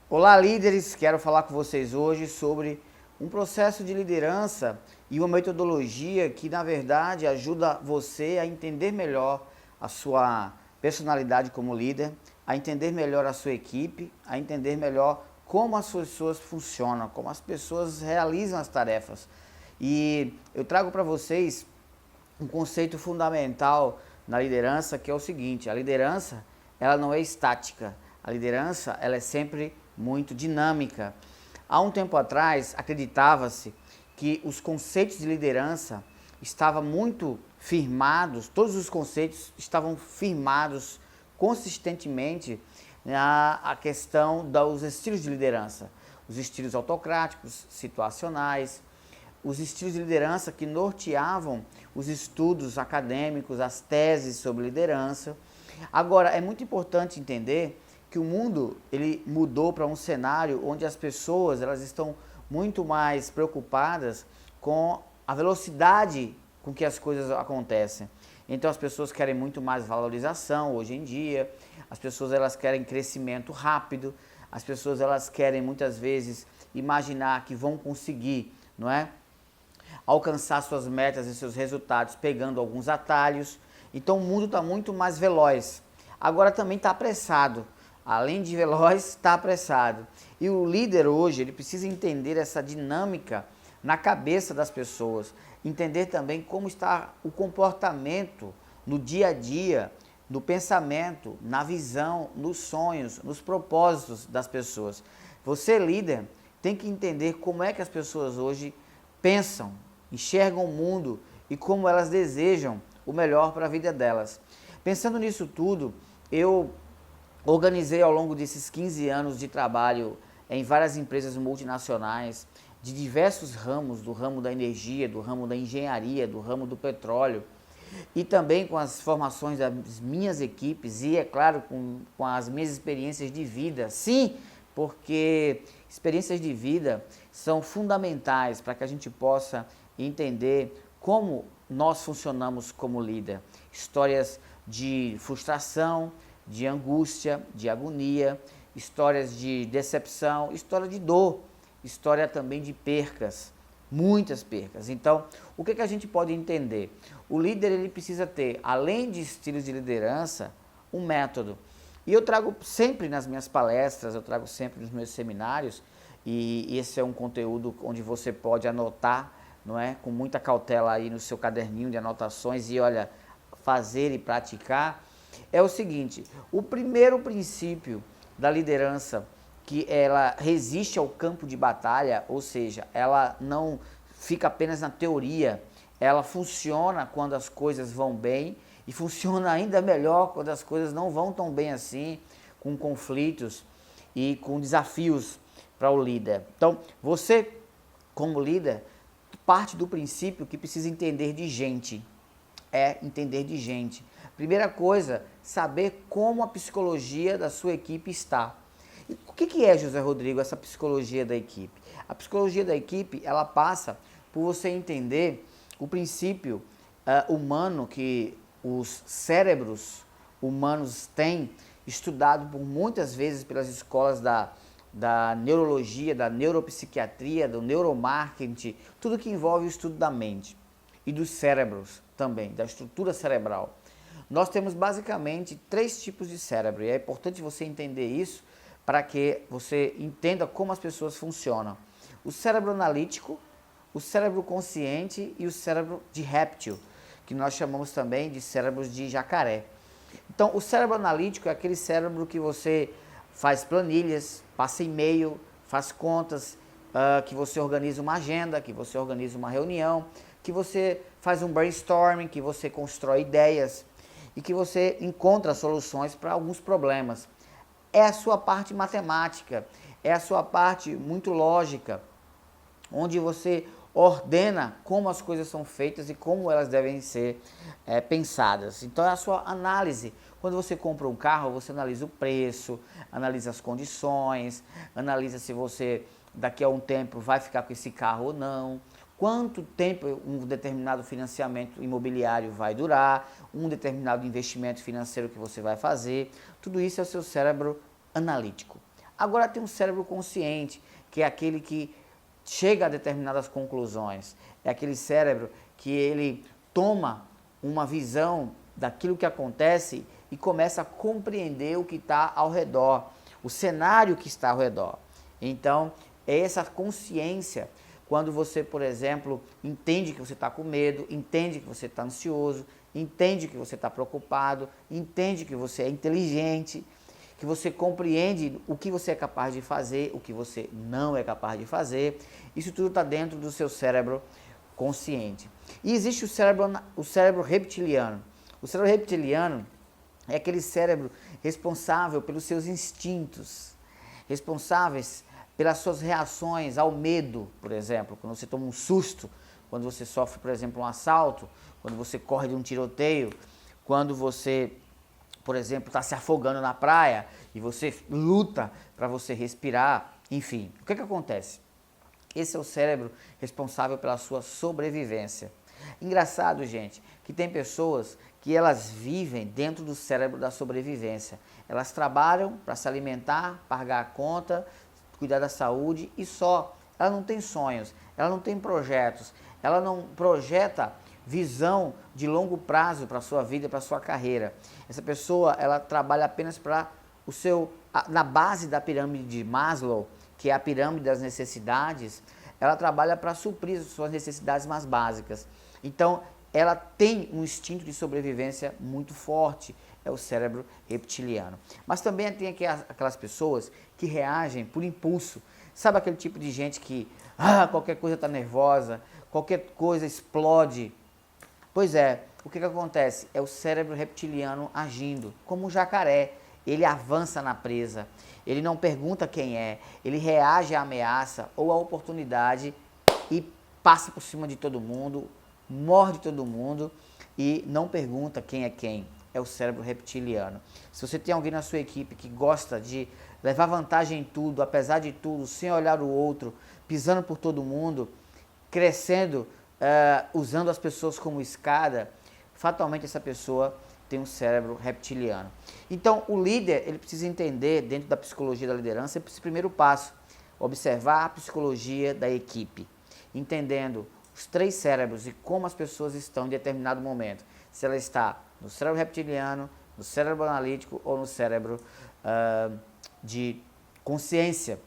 Olá, líderes! Quero falar com vocês hoje sobre um processo de liderança e uma metodologia que, na verdade, ajuda você a entender melhor a sua personalidade como líder, a entender melhor a sua equipe, a entender melhor como as pessoas funcionam, como as pessoas realizam as tarefas. E eu trago para vocês um conceito fundamental na liderança, que é o seguinte: a liderança, ela não é estática. A liderança, ela é sempre muito dinâmica. Há um tempo atrás, acreditava-se que os conceitos de liderança estavam muito firmados, todos os conceitos estavam firmados consistentemente na questão dos estilos de liderança. Os estilos autocráticos, situacionais, os estilos de liderança que norteavam os estudos acadêmicos, as teses sobre liderança. Agora, é muito importante entender que o mundo ele mudou para um cenário onde as pessoas elas estão muito mais preocupadas com a velocidade com que as coisas acontecem. Então as pessoas querem muito mais valorização hoje em dia, as pessoas elas querem crescimento rápido, as pessoas elas querem muitas vezes imaginar que vão conseguir, não é? Alcançar suas metas e seus resultados pegando alguns atalhos. Então o mundo está muito mais veloz. Agora também está apressado. Além de veloz, está apressado. E o líder hoje, ele precisa entender essa dinâmica na cabeça das pessoas. Entender também como está o comportamento no dia a dia, no pensamento, na visão, nos sonhos, nos propósitos das pessoas. Você, líder, tem que entender como é que as pessoas hoje pensam, enxergam o mundo e como elas desejam o melhor para a vida delas. Pensando nisso tudo, eu organizei ao longo desses 15 anos de trabalho em várias empresas multinacionais, de diversos ramos, do ramo da energia, do ramo da engenharia, do ramo do petróleo, e também com as formações das minhas equipes e, é claro, com as minhas experiências de vida. Sim, porque experiências de vida são fundamentais para que a gente possa entender como nós funcionamos como líder. Histórias de frustração, de angústia, de agonia, histórias de decepção, história de dor, história também de percas, muitas percas. Então, o que a gente pode entender? O líder ele precisa ter, além de estilos de liderança, um método. E eu trago sempre nas minhas palestras, eu trago sempre nos meus seminários, e esse é um conteúdo onde você pode anotar, não é? Com muita cautela aí no seu caderninho de anotações e olha, fazer e praticar. É o seguinte: o primeiro princípio da liderança, que ela resiste ao campo de batalha, ou seja, ela não fica apenas na teoria, ela funciona quando as coisas vão bem e funciona ainda melhor quando as coisas não vão tão bem assim, com conflitos e com desafios para o líder. Então, você, como líder, parte do princípio que precisa entender de gente. Entender de gente. Primeira coisa, saber como a psicologia da sua equipe está. E o que é, José Rodrigo, essa psicologia da equipe? A psicologia da equipe, ela passa por você entender o princípio humano que os cérebros humanos têm, estudado por muitas vezes pelas escolas da neurologia, da neuropsiquiatria, do neuromarketing, tudo que envolve o estudo da mente e dos cérebros também, da estrutura cerebral. Nós temos basicamente 3 tipos de cérebro e é importante você entender isso para que você entenda como as pessoas funcionam. O cérebro analítico, o cérebro consciente e o cérebro de réptil, que nós chamamos também de cérebros de jacaré. Então, o cérebro analítico é aquele cérebro que você faz planilhas, passa e-mail, faz contas, que você organiza uma agenda, que você organiza uma reunião, que você faz um brainstorming, que você constrói ideias e que você encontra soluções para alguns problemas. É a sua parte matemática, é a sua parte muito lógica, onde você ordena como as coisas são feitas e como elas devem ser pensadas. Então é a sua análise. Quando você compra um carro, você analisa o preço, analisa as condições, analisa se você daqui a um tempo vai ficar com esse carro ou não, quanto tempo um determinado financiamento imobiliário vai durar, um determinado investimento financeiro que você vai fazer. Tudo isso é o seu cérebro analítico. Agora tem um cérebro consciente, que é aquele que chega a determinadas conclusões. É aquele cérebro que ele toma uma visão daquilo que acontece e começa a compreender o que está ao redor, o cenário que está ao redor. Então, é essa consciência, quando você, por exemplo, entende que você está com medo, entende que você está ansioso, entende que você está preocupado, entende que você é inteligente, que você compreende o que você é capaz de fazer, o que você não é capaz de fazer. Isso tudo está dentro do seu cérebro consciente. E existe o cérebro reptiliano. O cérebro reptiliano é aquele cérebro responsável pelos seus instintos, responsáveis pelas suas reações ao medo, por exemplo, quando você toma um susto, quando você sofre, por exemplo, um assalto, quando você corre de um tiroteio, quando você, por exemplo, está se afogando na praia e você luta para você respirar, enfim. O que acontece? Esse é o cérebro responsável pela sua sobrevivência. Engraçado, gente, que tem pessoas que elas vivem dentro do cérebro da sobrevivência. Elas trabalham para se alimentar, pagar a conta, cuidar da saúde e só. Ela não tem sonhos, ela não tem projetos, ela não projeta visão de longo prazo para a sua vida, para a sua carreira. Essa pessoa, ela trabalha apenas para o seu, na base da pirâmide de Maslow, que é a pirâmide das necessidades, ela trabalha para suprir as suas necessidades mais básicas. Então, ela tem um instinto de sobrevivência muito forte, é o cérebro reptiliano. Mas também tem aquelas pessoas que reagem por impulso. Sabe aquele tipo de gente que qualquer coisa está nervosa, qualquer coisa explode? Pois é, o que acontece? É o cérebro reptiliano agindo, como um jacaré. Ele avança na presa, ele não pergunta quem é, ele reage à ameaça ou à oportunidade e passa por cima de todo mundo, morde todo mundo e não pergunta quem é quem. É o cérebro reptiliano. Se você tem alguém na sua equipe que gosta de levar vantagem em tudo, apesar de tudo, sem olhar o outro, pisando por todo mundo, crescendo, usando as pessoas como escada, fatalmente essa pessoa tem um cérebro reptiliano. Então, o líder, ele precisa entender, dentro da psicologia da liderança, esse primeiro passo, observar a psicologia da equipe, entendendo os 3 cérebros e como as pessoas estão em determinado momento. Se ela está no cérebro reptiliano, no cérebro analítico ou no cérebro de consciência.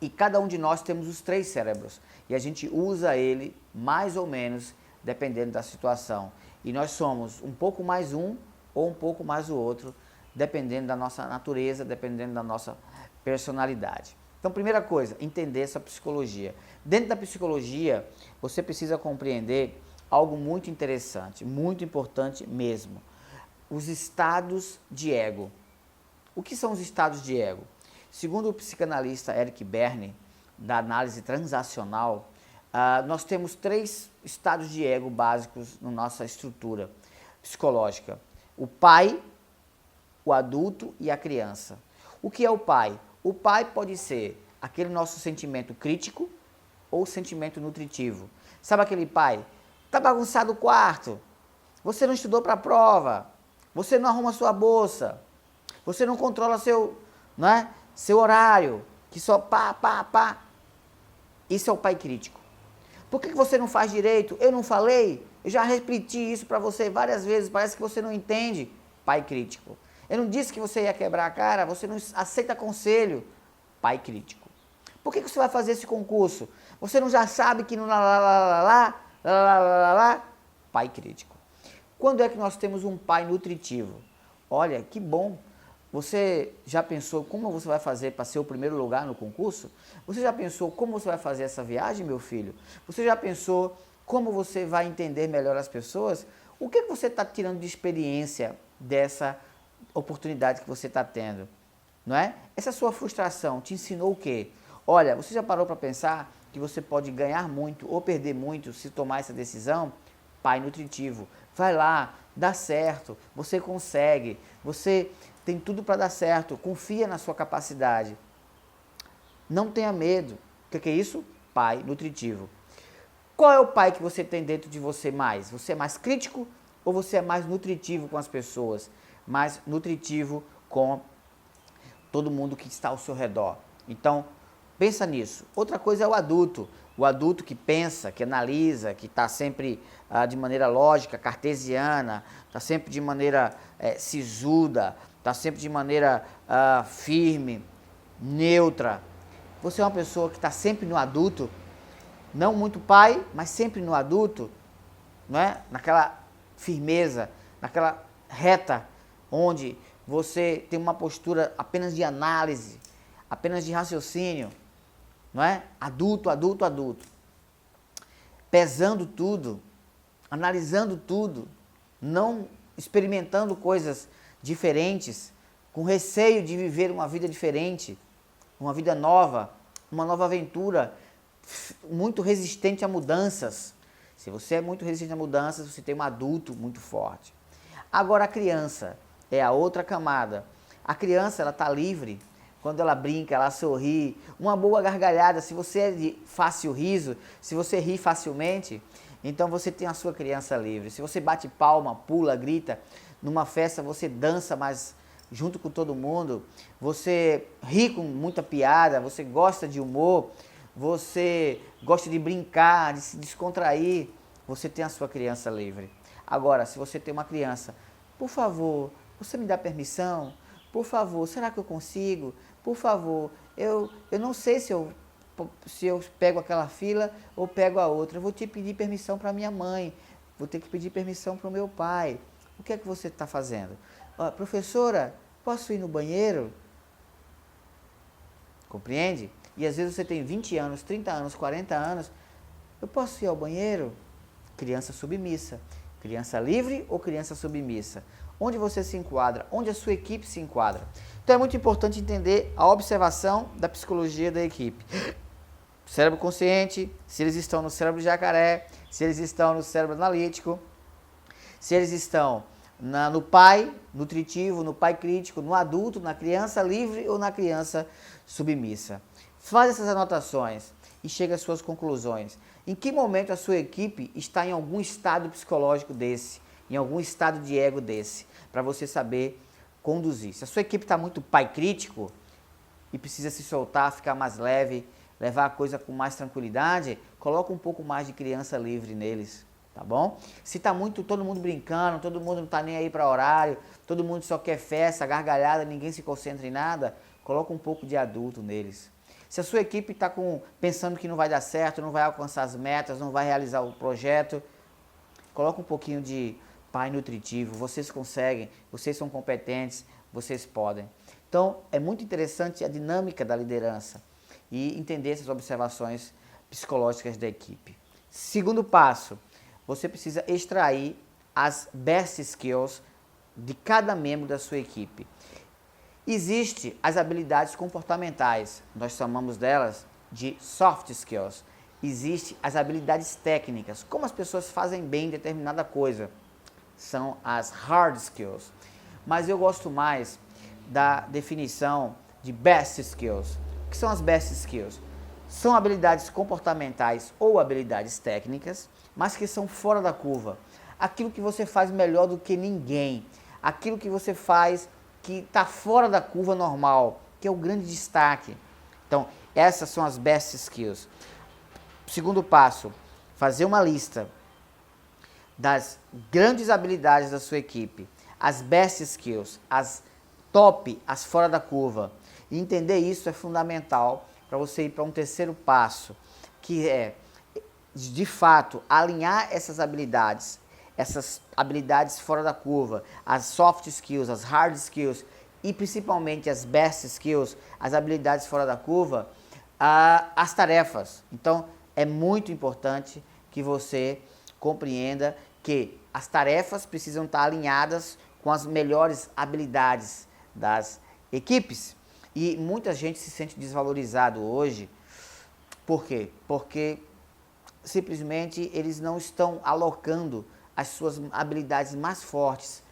E cada um de nós temos os 3 cérebros e a gente usa ele mais ou menos dependendo da situação. E nós somos um pouco mais um ou um pouco mais o outro, dependendo da nossa natureza, dependendo da nossa personalidade. Então, primeira coisa, entender essa psicologia. Dentro da psicologia, você precisa compreender algo muito interessante, muito importante mesmo. Os estados de ego. O que são os estados de ego? Segundo o psicanalista Eric Berne, da análise transacional, nós temos 3 estados de ego básicos na nossa estrutura psicológica. O pai, o adulto e a criança. O que é o pai? O pai pode ser aquele nosso sentimento crítico ou sentimento nutritivo. Sabe aquele pai? Tá bagunçado o quarto, você não estudou para a prova, você não arruma sua bolsa, você não controla seu horário, que só pá. Isso é o pai crítico. Por que você não faz direito? Eu não falei? Eu já repeti isso para você várias vezes, parece que você não entende. Pai crítico. Eu não disse que você ia quebrar a cara, você não aceita conselho. Pai crítico. Por que você vai fazer esse concurso? Você não já sabe que no lá? Pai crítico. Quando é que nós temos um pai nutritivo? Olha, que bom. Você já pensou como você vai fazer para ser o primeiro lugar no concurso? Você já pensou como você vai fazer essa viagem, meu filho? Você já pensou como você vai entender melhor as pessoas? O que você está tirando de experiência dessa oportunidade que você está tendo? Não é? Essa sua frustração te ensinou o quê? Olha, você já parou para pensar que você pode ganhar muito ou perder muito se tomar essa decisão? Pai nutritivo. Vai lá, dá certo, você consegue, você tem tudo para dar certo, confia na sua capacidade. Não tenha medo. O que é isso? Pai nutritivo. Qual é o pai que você tem dentro de você mais? Você é mais crítico ou você é mais nutritivo com as pessoas? Mais nutritivo com todo mundo que está ao seu redor. Então, pensa nisso. Outra coisa é o adulto. O adulto que pensa, que analisa, que está sempre de maneira lógica, cartesiana, está sempre de maneira sisuda, está sempre de maneira firme, neutra. Você é uma pessoa que está sempre no adulto, não muito pai, mas sempre no adulto, não é? Naquela firmeza, naquela reta, onde você tem uma postura apenas de análise, apenas de raciocínio, não é? Adulto, adulto, adulto. Pesando tudo, analisando tudo, não experimentando coisas diferentes, com receio de viver uma vida diferente, uma vida nova, uma nova aventura, muito resistente a mudanças. Se você é muito resistente a mudanças, você tem um adulto muito forte. Agora a criança é a outra camada. A criança, ela está livre. Quando ela brinca, ela sorri, uma boa gargalhada, se você é de fácil riso, se você ri facilmente, então você tem a sua criança livre. Se você bate palma, pula, grita, numa festa você dança, mas junto com todo mundo, você ri com muita piada, você gosta de humor, você gosta de brincar, de se descontrair, você tem a sua criança livre. Agora, se você tem uma criança, por favor, você me dá permissão? Por favor, será que eu consigo? Por favor, eu não sei se eu pego aquela fila ou pego a outra. Eu vou te pedir permissão para minha mãe, vou ter que pedir permissão para o meu pai. O que é que você está fazendo? Professora, posso ir no banheiro? Compreende? E às vezes você tem 20 anos, 30 anos, 40 anos. Eu posso ir ao banheiro? Criança submissa. Criança livre ou criança submissa? Onde você se enquadra? Onde a sua equipe se enquadra? Então é muito importante entender a observação da psicologia da equipe. Cérebro consciente, se eles estão no cérebro de jacaré, se eles estão no cérebro analítico, se eles estão no pai nutritivo, no pai crítico, no adulto, na criança livre ou na criança submissa. Faz essas anotações e chega às suas conclusões. Em que momento a sua equipe está em algum estado psicológico desse, em algum estado de ego desse, para você saber conduzir. Se a sua equipe está muito pai crítico e precisa se soltar, ficar mais leve, levar a coisa com mais tranquilidade, coloca um pouco mais de criança livre neles, tá bom? Se está muito todo mundo brincando, todo mundo não está nem aí para horário, todo mundo só quer festa, gargalhada, ninguém se concentra em nada, coloca um pouco de adulto neles. Se a sua equipe está pensando que não vai dar certo, não vai alcançar as metas, não vai realizar o projeto, coloca um pouquinho de pai nutritivo, vocês conseguem, vocês são competentes, vocês podem. Então, é muito interessante a dinâmica da liderança e entender essas observações psicológicas da equipe. Segundo passo, você precisa extrair as best skills de cada membro da sua equipe. Existem as habilidades comportamentais, nós chamamos delas de soft skills. Existem as habilidades técnicas, como as pessoas fazem bem determinada coisa. São as hard skills. Mas eu gosto mais da definição de best skills. O que são as best skills? São habilidades comportamentais ou habilidades técnicas, mas que são fora da curva. Aquilo que você faz melhor do que ninguém. Aquilo que você faz que está fora da curva normal, que é o grande destaque. Então, essas são as best skills. Segundo passo, fazer uma lista das grandes habilidades da sua equipe, as best skills, as top, as fora da curva. E entender isso é fundamental para você ir para um terceiro passo, que é, de fato, alinhar essas habilidades fora da curva, as soft skills, as hard skills e principalmente as best skills, as habilidades fora da curva, as tarefas. Então, é muito importante que você compreenda que as tarefas precisam estar alinhadas com as melhores habilidades das equipes. E muita gente se sente desvalorizado hoje. Por quê? Porque simplesmente eles não estão alocando as suas habilidades mais fortes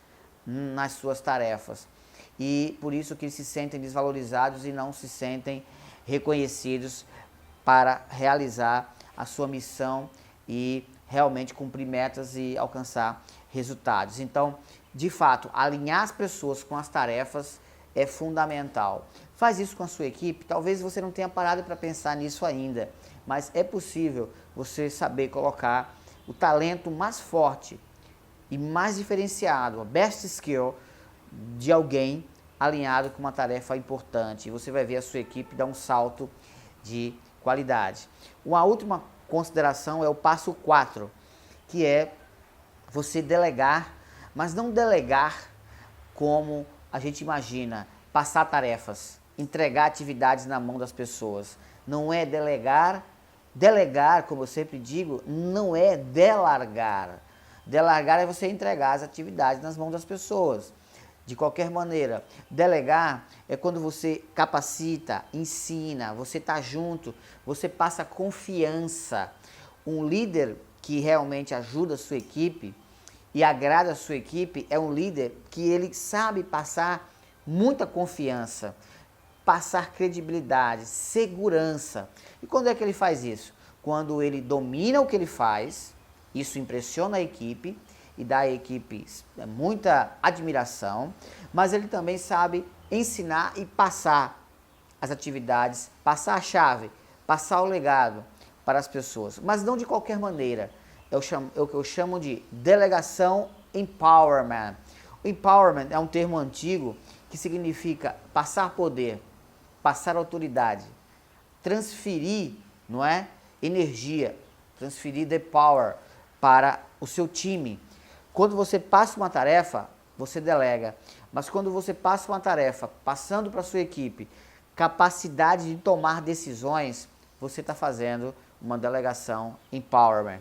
nas suas tarefas. E por isso que eles se sentem desvalorizados e não se sentem reconhecidos para realizar a sua missão e realmente cumprir metas e alcançar resultados. Então, de fato, alinhar as pessoas com as tarefas é fundamental. Faz isso com a sua equipe. Talvez você não tenha parado para pensar nisso ainda, mas é possível você saber colocar o talento mais forte e mais diferenciado, a best skill de alguém alinhado com uma tarefa importante. E você vai ver a sua equipe dar um salto de qualidade. Uma última consideração é o passo 4, que é você delegar, mas não delegar como a gente imagina, passar tarefas, entregar atividades na mão das pessoas. Não é delegar. Delegar, como eu sempre digo, não é delargar. Delargar é você entregar as atividades nas mãos das pessoas. De qualquer maneira, delegar é quando você capacita, ensina, você está junto, você passa confiança. Um líder que realmente ajuda a sua equipe e agrada a sua equipe é um líder que ele sabe passar muita confiança, passar credibilidade, segurança. E quando é que ele faz isso? Quando ele domina o que ele faz, isso impressiona a equipe e dá à equipe muita admiração, mas ele também sabe ensinar e passar as atividades, passar a chave, passar o legado para as pessoas, mas não de qualquer maneira. É o que eu chamo de delegação empowerment. O empowerment é um termo antigo que significa passar poder, passar autoridade, transferir, não é? Energia, transferir the power para o seu time. Quando você passa uma tarefa, você delega, mas quando você passa uma tarefa, passando para a sua equipe, capacidade de tomar decisões, você está fazendo uma delegação empowerment.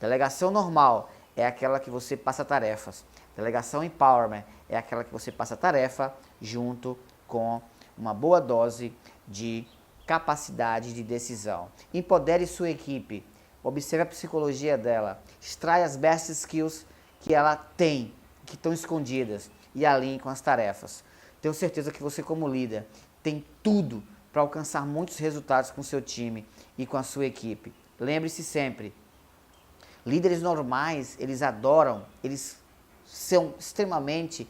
Delegação normal é aquela que você passa tarefas. Delegação empowerment é aquela que você passa tarefa junto com uma boa dose de capacidade de decisão. Empodere sua equipe, observe a psicologia dela, extrai as best skills que ela tem, que estão escondidas, e alinhe com as tarefas. Tenho certeza que você, como líder, tem tudo para alcançar muitos resultados com o seu time e com a sua equipe. Lembre-se sempre, líderes normais, eles adoram, eles são extremamente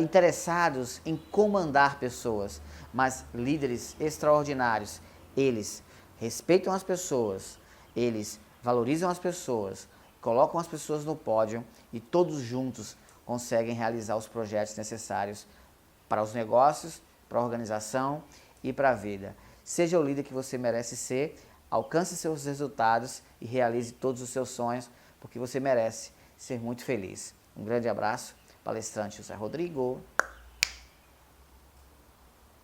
interessados em comandar pessoas, mas líderes extraordinários, eles respeitam as pessoas, eles valorizam as pessoas, colocam as pessoas no pódio e todos juntos conseguem realizar os projetos necessários para os negócios, para a organização e para a vida. Seja o líder que você merece ser, alcance seus resultados e realize todos os seus sonhos, porque você merece ser muito feliz. Um grande abraço, palestrante José Rodrigo.